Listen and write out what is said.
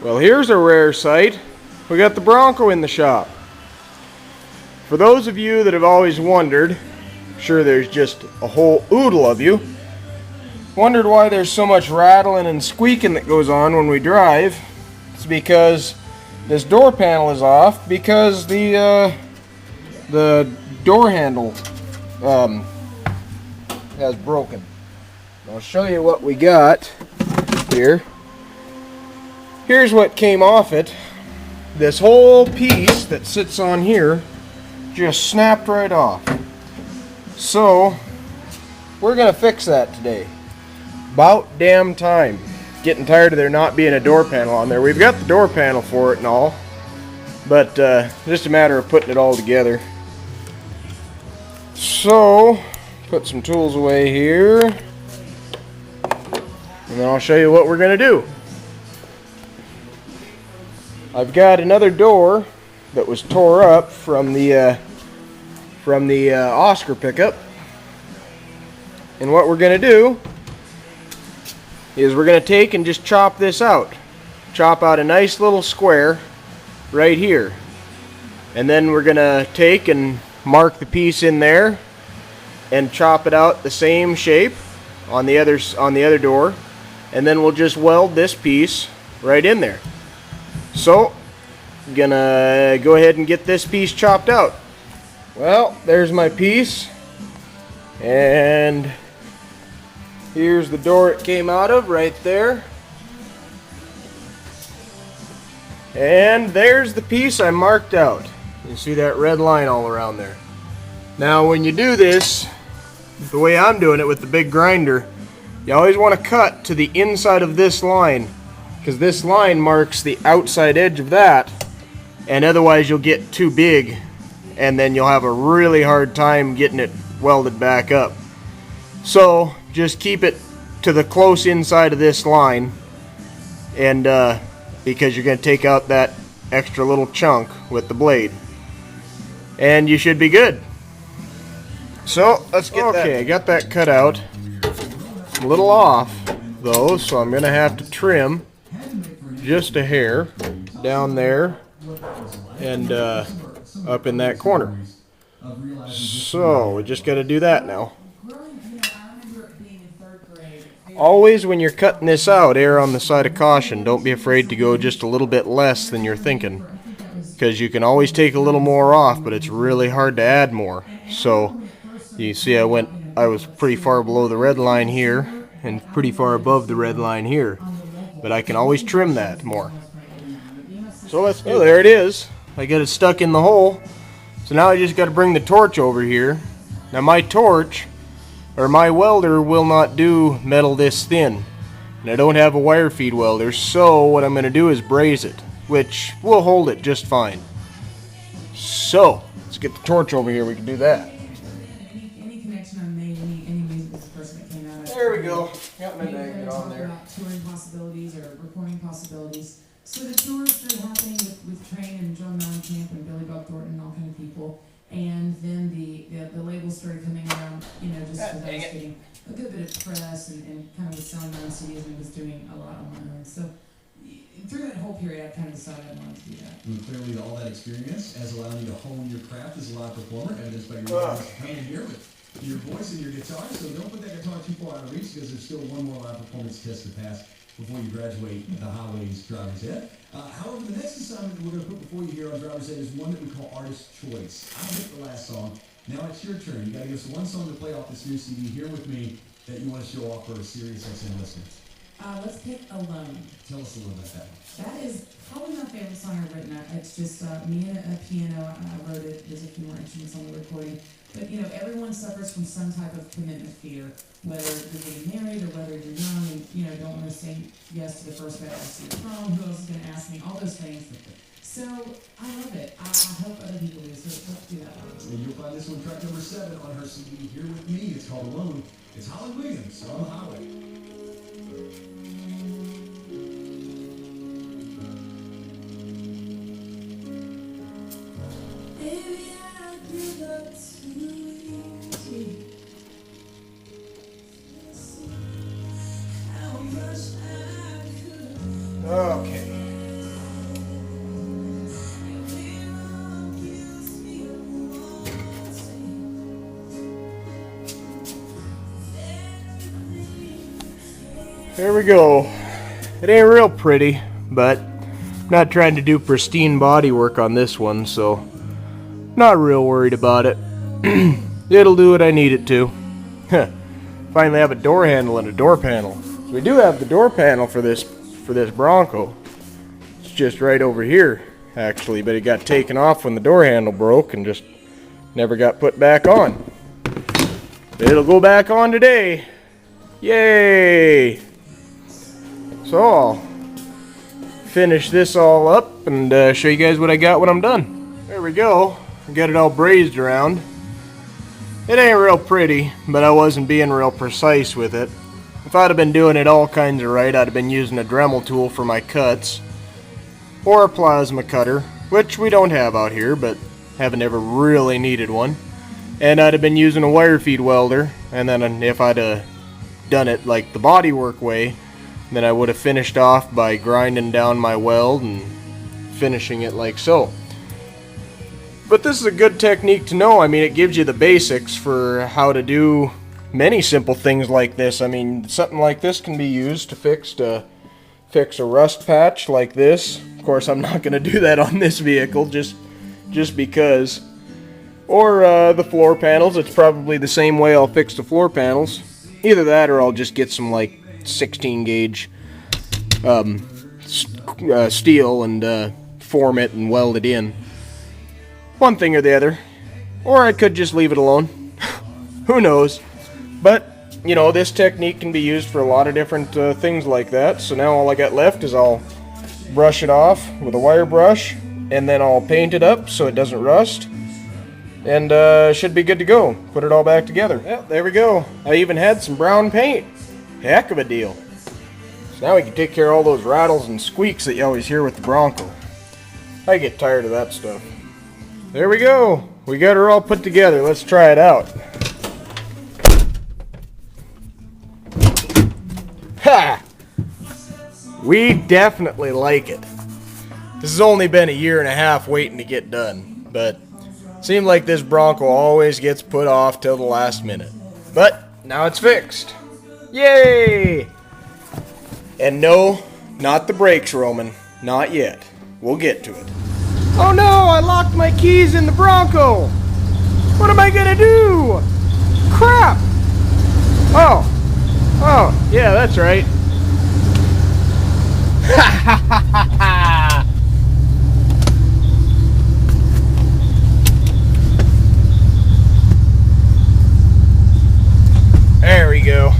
Well, here's a rare sight. We got the Bronco in the shop. For those of you that have always wondered, I'm sure there's just a whole oodle of you, wondered why there's so much rattling and squeaking that goes on when we drive. It's because this door panel is off because the door handle has broken. I'll show you what we got here. Here's what came off it. This whole piece that sits on here just snapped right off. So we're gonna fix that today. About damn time. Getting tired of there not being a door panel on there. We've got the door panel for it and all, but just a matter of putting it all together. So put some tools away here, and then I'll show you what we're gonna do. I've got another door that was tore up from the Oscar pickup, and what we're gonna do is we're gonna take and just chop this out. Chop out a nice little square right here, and then we're gonna take and mark the piece in there and chop it out the same shape on the other door, and then we'll just weld this piece right in there. So, gonna go ahead and get this piece chopped out. Well, there's my piece, and here's the door it came out of right there. And there's the piece I marked out. You see that red line all around there. Now when you do this, the way I'm doing it with the big grinder, you always want to cut to the inside of this line, because this line marks the outside edge of that, and otherwise you'll get too big and then you'll have a really hard time getting it welded back up. So just keep it to the close inside of this line, and because you're going to take out that extra little chunk with the blade, and you should be good. So let's get that. Okay, I got that cut out. A little off though, so I'm going to have to trim just a hair down there and up in that corner. So we just got to do that now. Always when you're cutting this out, err on the side of caution. Don't be afraid to go just a little bit less than you're thinking, because you can always take a little more off, but it's really hard to add more. So you see I was pretty far below the red line here and pretty far above the red line here, but I can always trim that more. So let's do there it is. I got it stuck in the hole. So now I just got to bring the torch over here. Now my torch, or my welder, will not do metal this thin, and I don't have a wire feed welder, so what I'm going to do is braze it, which will hold it just fine. So let's get the torch over here. We can do that. There we go. Got my magnet on there. Touring possibilities or recording possibilities. So the tours started happening with Train and John Mellencamp and Billy Bob Thornton and all kind of people. And then the labels started coming around, just for those getting a good bit of press and kind of was selling my own CDs, and was doing a lot on my own. So through that whole period, I kind of decided I wanted to do that. And clearly all that experience has allowed you to hone your craft as a live performer, evidenced by your coming here with your voice and your guitar. So don't put that guitar too far out of reach, because there's still one more live performance test to pass before you graduate the Highways Driver's Ed. However, the next assignment that we're going to put before you here on Driver's Ed is one that we call Artist Choice. I picked the last song. Now it's your turn. You got to give us one song to play off this new CD here with me that you want to show off for a Sirius XM listener. Let's pick Alone. Tell us a little about that. That is probably my favorite song I've written. It's just me and a piano. I wrote it. There's a few more instruments on the recording. But, everyone suffers from some type of commitment fear, whether you're getting married or whether you're young and, don't want to say yes to the first guy asks you to prom, who else is going to ask me, all those things. So, I love it. I hope other people do, so let's do that one. And you'll find this one, track number 7 on her CD here with me. It's called Alone. It's Holly Williams on the Highway. Okay. There we go. It ain't real pretty, but I'm not trying to do pristine body work on this one, so not real worried about it. It'll do what I need it to. Finally have a door handle and a door panel. So we do have the door panel for this Bronco. It's just right over here, actually, but it got taken off when the door handle broke and just never got put back on. It'll go back on today. Yay! So I'll finish this all up and show you guys what I got when I'm done. There we go. I got it all brazed around. It ain't real pretty, but I wasn't being real precise with it. If I'd have been doing it all kinds of right, I'd have been using a Dremel tool for my cuts, or a plasma cutter, which we don't have out here, but haven't ever really needed one. And I'd have been using a wire feed welder, and then if I'd done it like the bodywork way, then I would have finished off by grinding down my weld and finishing it like so. But this is a good technique to know. I mean, it gives you the basics for how to do many simple things like this. I mean, something like this can be used to fix a rust patch like this. Of course, I'm not going to do that on this vehicle just because. Or the floor panels. It's probably the same way I'll fix the floor panels. Either that or I'll just get some like 16 gauge steel and form it and weld it in. One thing or the other. Or I could just leave it alone. Who knows? But, you know, this technique can be used for a lot of different things like that. So now all I got left is I'll brush it off with a wire brush, and then I'll paint it up so it doesn't rust. And should be good to go. Put it all back together. Yeah, there we go. I even had some brown paint. Heck of a deal. So now we can take care of all those rattles and squeaks that you always hear with the Bronco. I get tired of that stuff. There we go. We got her all put together. Let's try it out. Ha! We definitely like it. This has only been a year and a half waiting to get done, but seemed like this Bronco always gets put off till the last minute. But now it's fixed. Yay! And no, not the brakes, Roman. Not yet. We'll get to it. Oh no, I locked my keys in the Bronco! What am I gonna do? Crap! Oh, yeah, that's right. Ha ha ha ha ha! There we go.